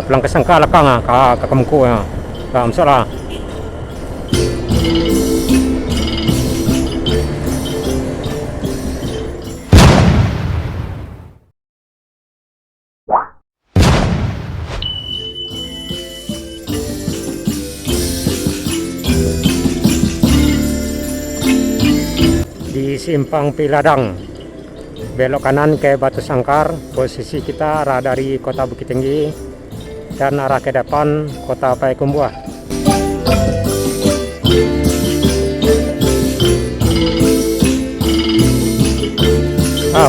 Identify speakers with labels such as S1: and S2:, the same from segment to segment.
S1: pulang ke Sangka lekang ke Kemku ya. Tak masalah. Di Simpang Piladang, belok kanan ke Batu Sangkar. Posisi kita arah dari kota Bukit Tinggi dan arah ke depan kota Payakumbuh.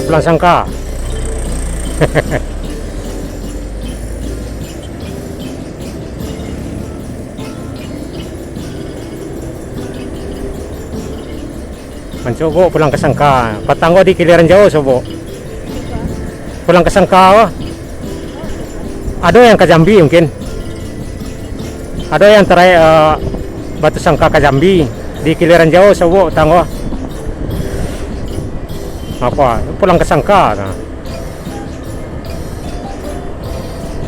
S1: Pulang Sangka. Mencoba pulang ke Sangka. Patanggo di Kiliran jauh sobo. Pulang ke Sangka. Ada yang ke Jambi mungkin. Ada yang terakhir Batu Sangka ke Jambi di Kiliran jauh sobo tanggo. Apa? Pulang ke Sangka. Nah.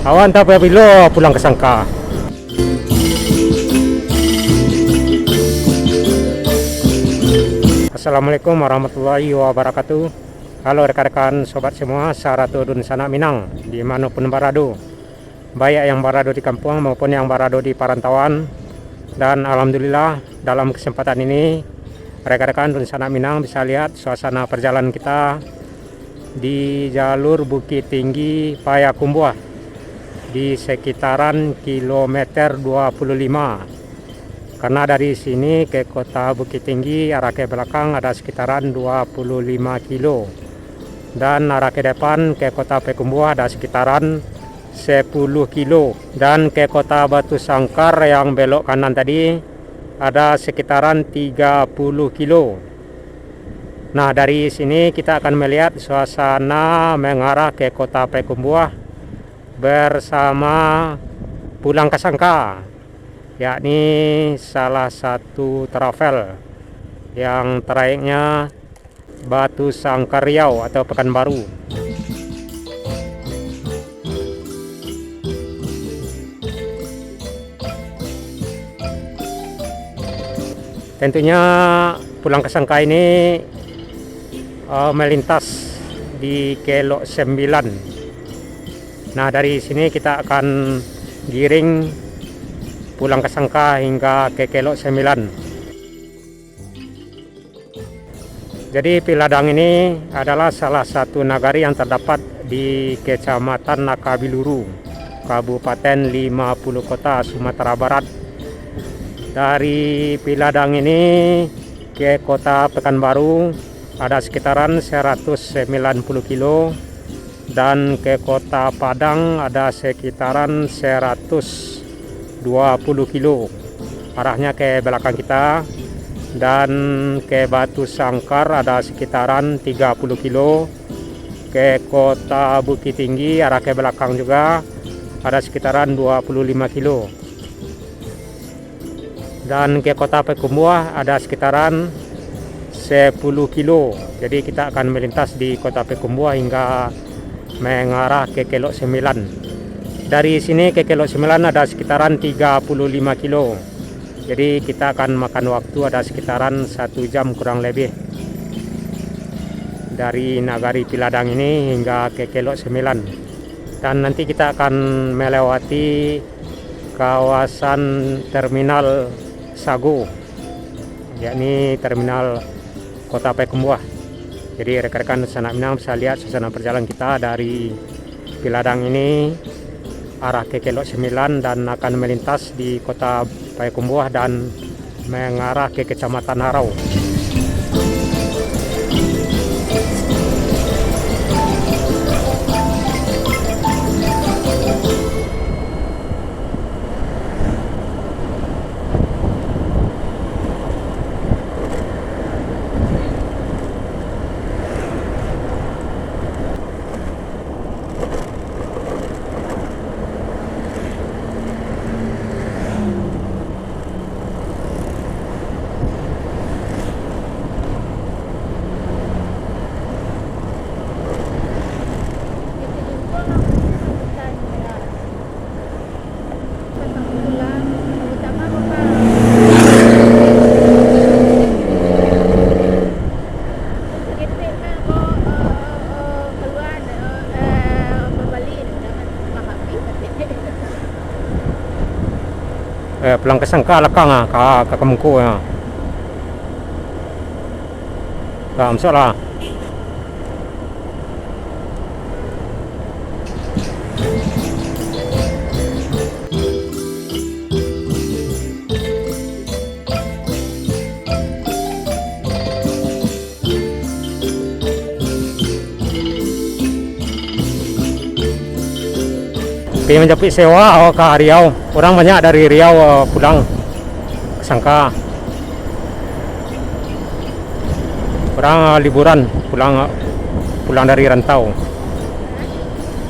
S1: Awan tak bilo pulang ke Sangka. Assalamualaikum warahmatullahi wabarakatuh. Halo rekan-rekan sobat semua, Saratu Dun Sanak Minang dimanapun berada, baik yang berada di kampung maupun yang berada di perantauan. Dan alhamdulillah dalam kesempatan ini rekan-rekan Dun Sanak Minang bisa lihat suasana perjalanan kita di jalur Bukit Tinggi Payakumbuh di sekitaran kilometer 25. Karena dari sini ke kota Bukit Tinggi arah ke belakang ada sekitaran 25 kilo. Dan arah ke depan ke kota Payakumbuh ada sekitaran 10 kilo. Dan ke kota Batu Sangkar yang belok kanan tadi ada sekitaran 30 kilo. Nah, dari sini kita akan melihat suasana mengarah ke kota Payakumbuh bersama pulang ke Sangka, yakni salah satu travel yang trayeknya Batu Sangkar Riau atau Pekanbaru. Tentunya pulang ke Sangka ini melintas di Kelok 9. Nah, dari sini kita akan giring pulang ke Sangka hingga ke Kelok 9. Jadi Piladang ini adalah salah satu nagari yang terdapat di Kecamatan Nakabiluru, Kabupaten 50 Kota, Sumatera Barat. Dari Piladang ini ke kota Pekanbaru ada sekitaran 190 kilo. Dan ke kota Padang ada sekitaran 120 kilo. Arahnya ke belakang kita. Dan ke Batu Sangkar ada sekitaran 30 kilo. Ke kota Bukit Tinggi arah ke belakang juga ada sekitaran 25 kilo. Dan ke kota Payakumbuh ada sekitaran 10 kilo. Jadi kita akan melintas di kota Payakumbuh hingga mengarah ke Kelok 9. Dari sini ke Kelok 9 ada sekitaran 35 kilo. Jadi kita akan makan waktu ada sekitaran 1 jam kurang lebih dari nagari Piladang ini hingga ke Kelok 9. Dan nanti kita akan melewati kawasan terminal Sago, yakni terminal kota Payakumbuh. Jadi rekan-rekan Sanak Minang bisa lihat suasana perjalanan kita dari Piladang ini arah ke Kelok 9 dan akan melintas di kota Payakumbuh dan mengarah ke Kecamatan Harau. pulang ke Sangka lekang ke Kemengku ya. Tak masalah. Pergi menjepit sewa ke Riau. Orang banyak dari Riau pulang ke Sangka. Orang liburan pulang dari rantau.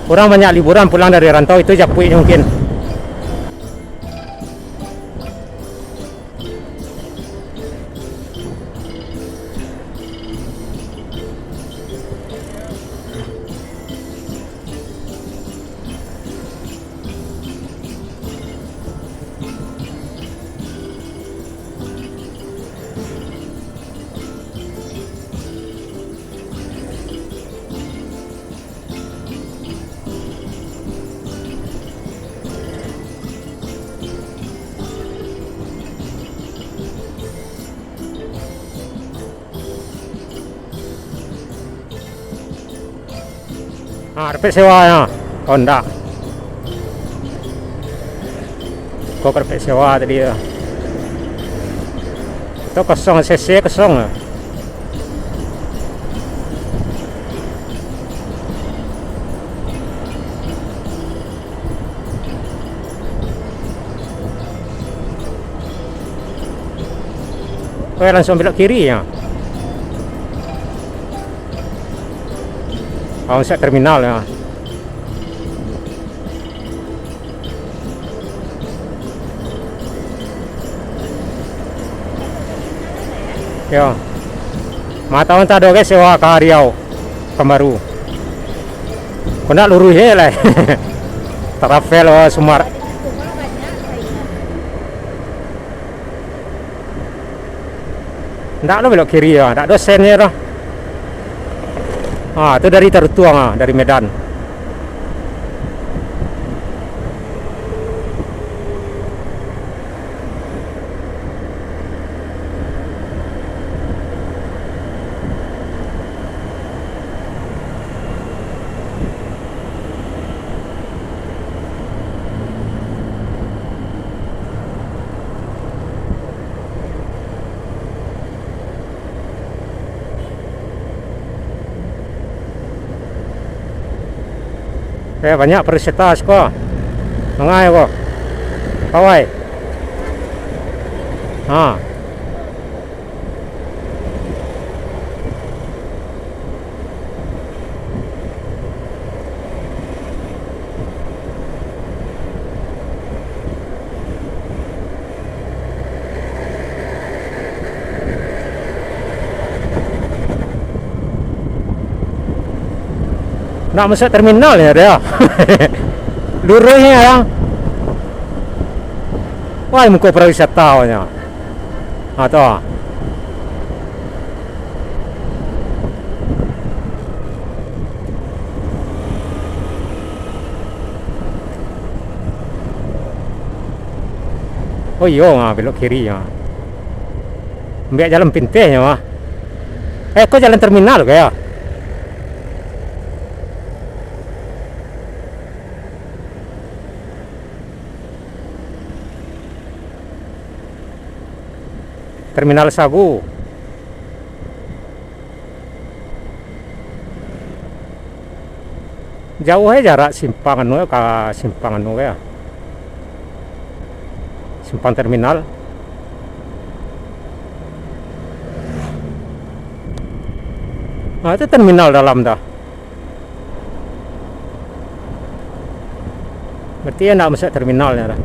S1: Orang banyak liburan pulang dari rantau itu Japui mungkin. Karpet sewa ya. Oh enggak. Kok karpet sewa tadi ya. Itu kosong, CC kosong. Oh, langsung belok kiri ya. Omset terminal ya. Yo. Mata tak ada guys sewa ke Riau Pembaru. Kau nak lurus je lah. Travel Sumar. Ndak lo belok kiri ya, ndak ada sennya dah. Itu dari Tertuang dari Medan. Banyak perisetas kok. Mengai kok. Kawai. Nak masuk terminal ya dia. Lurusnya ya. Wah, muka pariwisata nya. Tuh. Oh iya, belok kiri ya. Ambil jalan Pintih ya. Kok jalan terminal kayak? Terminal Sagu. Jauh aja jarak simpang anu ke simpang anu ya. Simpang terminal. Itu terminal dalam dah. Berarti ya nak masuk terminalnya dah.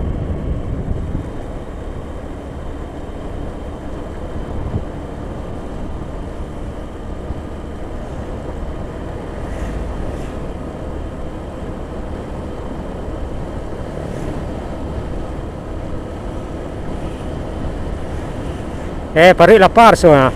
S1: Parit lapar semua.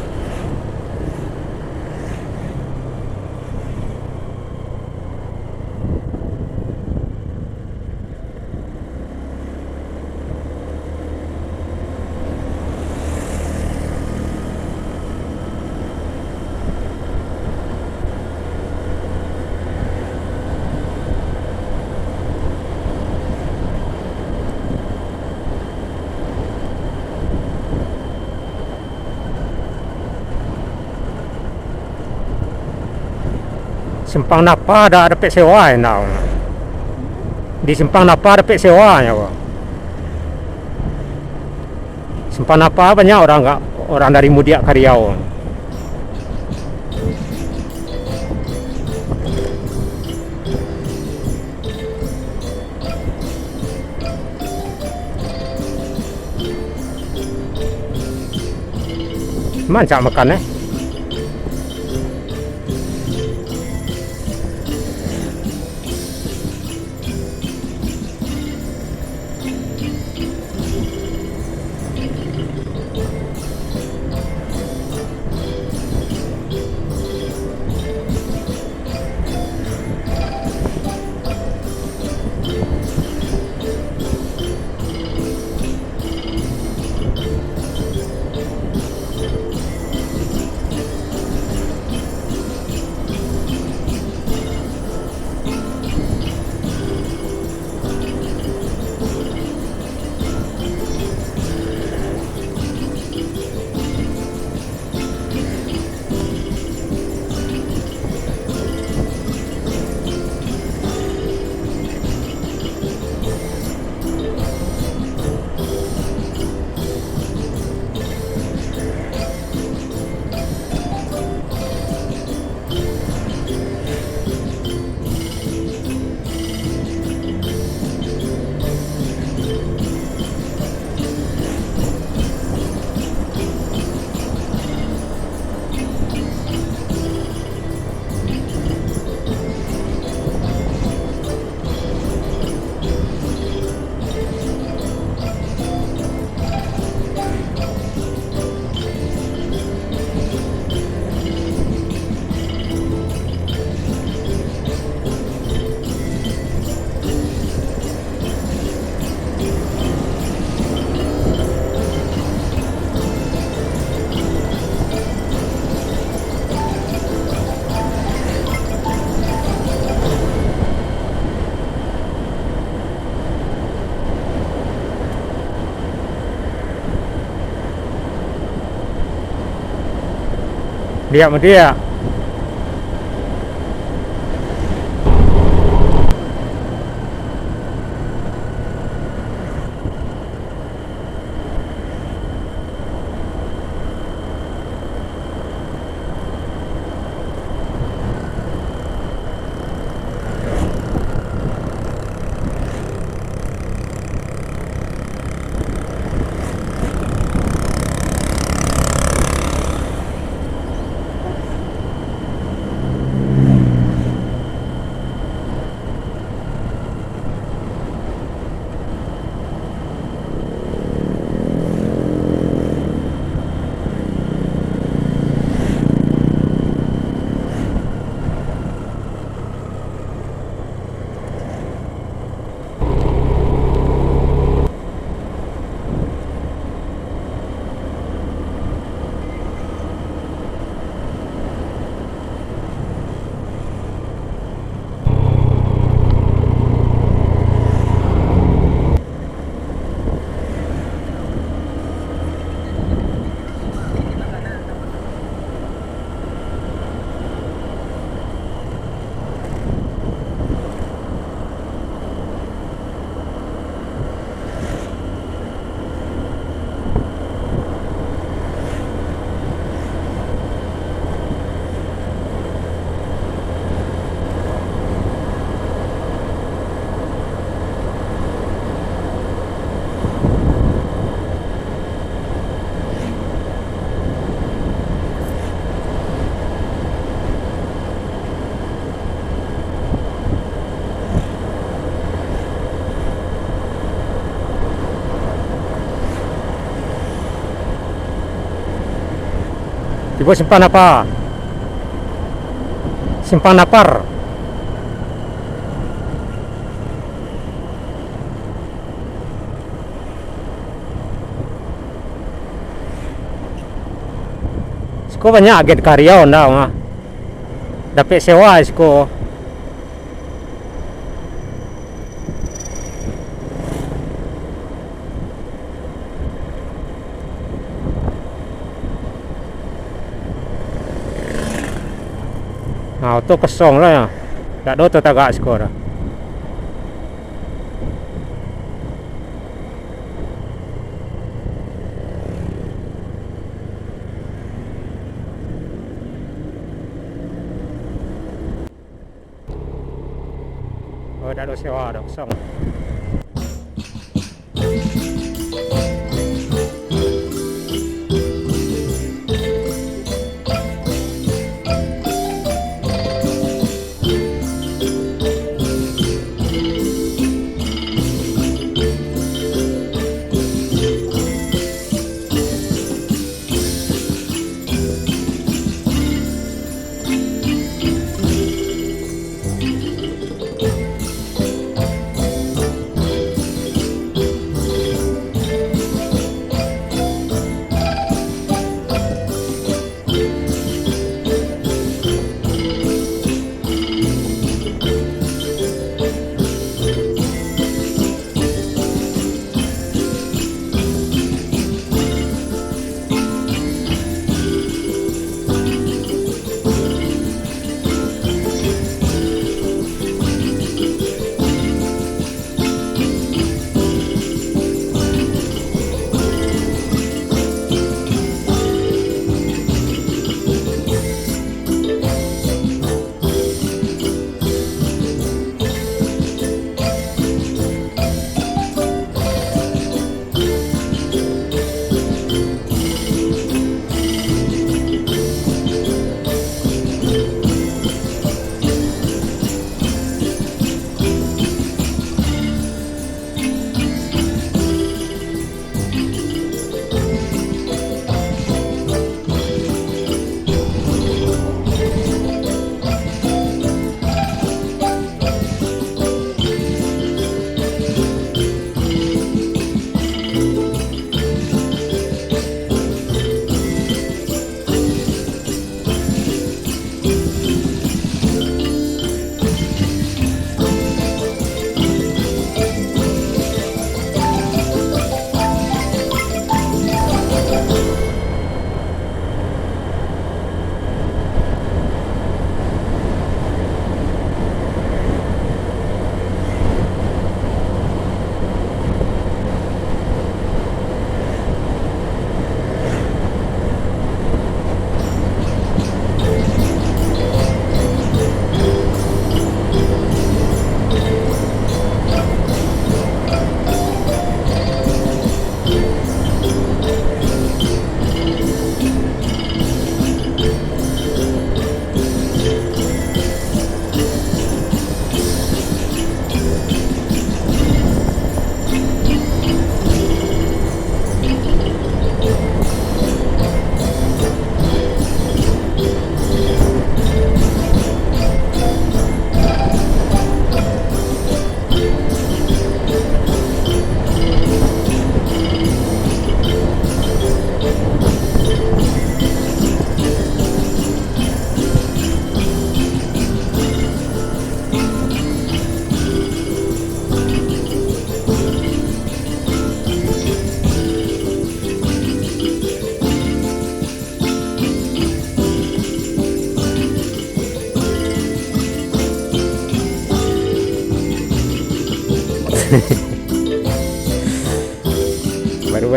S1: Simpang Napa ada dapat sewa ya, di Simpang Napa dapat sewanya kok. Simpang Napa banyak orang dari Mudiak ke Riau. Mana makan dia. Ibu simpan apa? Simpan napar. Sko banyak agen karyawan dah mah. Dapat sewa sko. Nah, itu kosong lah ya. Tak ada tu tagak skor. Oh, tak ada sewa, dah kosong.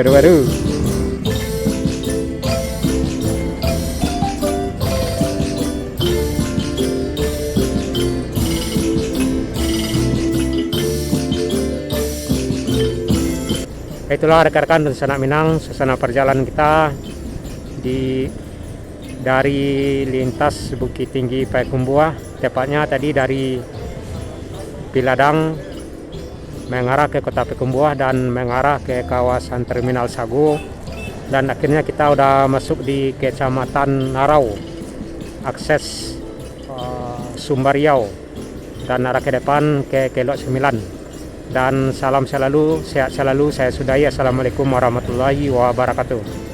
S1: Baru. Itulah rekan-rekan dan sanak Minang, suasana perjalanan kita dari lintas Bukit Tinggi Payakumbuh, tepatnya tadi dari Piladang mengarah ke kota Payakumbuh dan mengarah ke kawasan Terminal Sagu, dan akhirnya kita udah masuk di Kecamatan Narau, akses Sumbariau, dan arah ke depan ke Kelok 9. Dan salam selalu, sehat selalu, saya sudahi. Assalamualaikum warahmatullahi wabarakatuh.